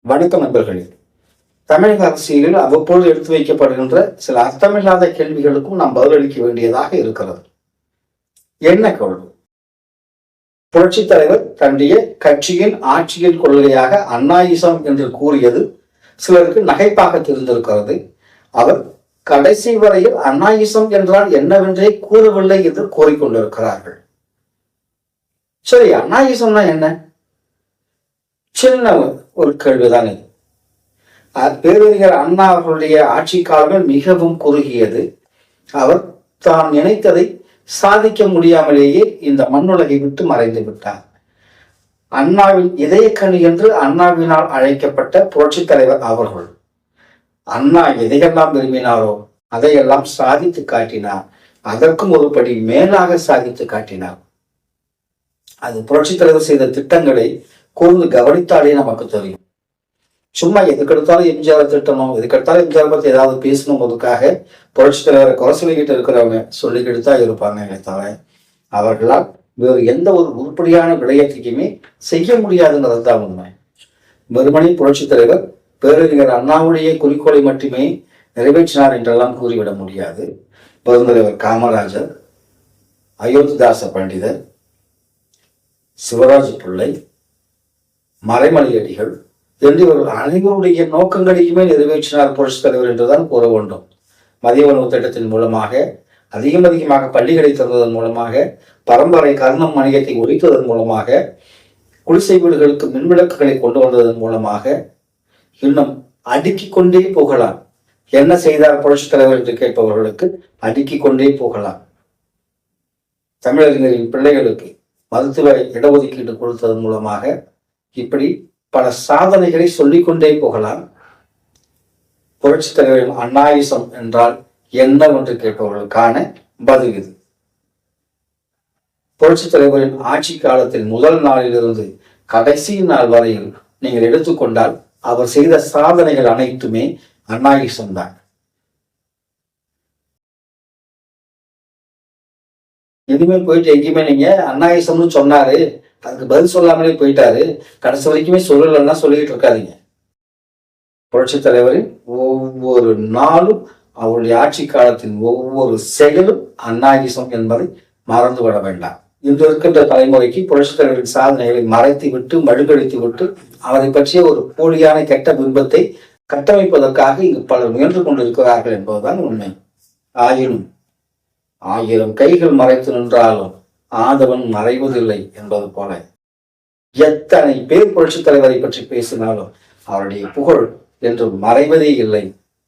வணக்கம் நண்பர்களே. தமிழக அரசியலில் அவ்வப்போது எடுத்து வைக்கப்படுகின்ற சில அர்த்தமில்லாத கேள்விகளுக்கும் நாம் பதிலளிக்க வேண்டியதாக இருக்கிறது. என்ன கேள்வி? புரட்சித் தலைவர் தன்னுடைய கட்சியின் ஆட்சியின் கொள்கையாக அண்ணாயிசம் என்று கூறியது சிலருக்கு நகைப்பாக தெரிந்திருக்கிறது. அவர் கடைசி வரையில் அண்ணாயிசம் என்றால் என்னவென்றே கூறவில்லை என்று கூறிக்கொண்டிருக்கிறார்கள். சரி, அண்ணாயிசம்னா என்ன? சின்ன ஒரு கேள்விதான் இது. பேரறிஞர் அண்ணா அவர்களுடைய ஆட்சி காலங்கள் மிகவும் குறுகியது. அவர் தான் நினைத்ததை சாதிக்க முடியாமலேயே இந்த மண்ணுலகை விட்டு மறைந்து விட்டார். அண்ணாவின் இதயக்கணி என்று அண்ணாவினால் அழைக்கப்பட்ட புரட்சித் தலைவர் அவர்கள் அண்ணா எதையெல்லாம் விரும்பினாரோ அதையெல்லாம் சாதித்து காட்டினார். அதற்கும் ஒரு படி மேலாக சாதித்து காட்டினார். அது புரட்சித் தலைவர் செய்த திட்டங்களை கூர்ந்து கவனித்தாலே நமக்கு தெரியும். சும்மா எதுக்கெடுத்தாலும் எம்ஜிஆர் திட்டணும், எதுக்கெடுத்தாலும் எம்ஜிஆர் பத்தி ஏதாவது பேசணும் போதுக்காக புரட்சி தலைவரை குறை சொல்லிக்கிட்டு இருக்கிறவங்க சொல்லிக்கிட்டு தான் இருப்பாங்க. தவிர அவர்களால் வேறு எந்த ஒரு உருப்படியான விடயத்தையுமே செய்ய முடியாதுங்கிறது தான் உண்மை. வெறுமனே புரட்சி தலைவர் பேரறிஞர் அண்ணாவுடைய குறிக்கோளை மட்டுமே நிறைவேற்றினார் என்றெல்லாம் கூறிவிட முடியாது. பெருந்தலைவர் காமராஜர், அயோத்திதாச பண்டிதர், சிவராஜ் பிள்ளை, மறைமலையடிகள் என்று இவர்கள் அனைவருடைய நோக்கங்களையுமே நிறைவேற்றினார் புரட்சித் தலைவர் என்றுதான் கூற வேண்டும். மதிய உணவு திட்டத்தின் மூலமாக அதிகமாக பள்ளிகளை திறந்ததன் மூலமாக, பரம்பரை கர்ணம் வணிகத்தை ஒழித்ததன் மூலமாக, குடிசை வீடுகளுக்கு மின்விளக்குகளை கொண்டு வந்ததன் மூலமாக, இன்னும் அடுக்கிக் கொண்டே போகலாம். என்ன செய்தார் புரட்சித் தலைவர் என்று கேட்பவர்களுக்கு அடுக்கிக் கொண்டே போகலாம். தமிழறிஞரின் பிள்ளைகளுக்கு மருத்துவ இடஒதுக்கீடு கொடுத்ததன் மூலமாக இப்படி பல சாதனைகளை சொல்லிக்கொண்டே போகலாம். புரட்சித் தலைவரின் அண்ணாயிசம் என்றால் என்னவென்று கேட்பவர்களுக்கான பதில் இது. புரட்சித் தலைவரின் ஆட்சி காலத்தில் முதல் நாளிலிருந்து கடைசி நாள் வரையில் நீங்கள் எடுத்துக்கொண்டால் அவர் செய்த சாதனைகள் அனைத்துமே அண்ணாயிசம் தான். இனிமேல் போயிட்டு எங்கேயுமே நீங்க அண்ணாயிசம்னு சொன்னாரு, அதுக்கு பதில் சொல்லாமலே போயிட்டாரு, கடைசி வரைக்குமே சொல்லலைன்னா சொல்லிக்கிட்டு இருக்காதீங்க. புரட்சித் தலைவரின் ஒவ்வொரு நாளும் அவருடைய ஆட்சி காலத்தின் ஒவ்வொரு செயலும் அண்ணாயிசம் என்பதை மறந்துவிட வேண்டாம். இன்று இருக்கின்ற தலைமுறைக்கு புரட்சித் தலைவரின் சாதனைகளை மறைத்து விட்டு மழுங்கடித்து விட்டு அவரை பற்றிய ஒரு போலியான கெட்ட பிம்பத்தை கட்டமைப்பதற்காக இங்கு பலர் முயன்று கொண்டிருக்கிறார்கள் என்பதுதான் உண்மை. ஆயினும் 1000 கைகள் மறைத்து நின்றாலும் ஆதவன் மறைவதில்லை என்பது போல எத்தனை பேர் புரட்சித் தலைவரை பற்றி பேசினாலும் அவருடைய புகழ் என்று மறைவதே இல்லை.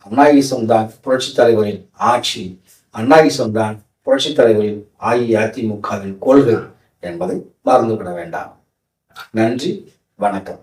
அண்ணாயிசம் தான் புரட்சித் தலைவரின் ஆட்சி, அண்ணாயிசம் தான் புரட்சித் தலைவரின் அஇஅதிமுகவின் கொள்கை என்பதை மறந்துவிட வேண்டாம். நன்றி, வணக்கம்.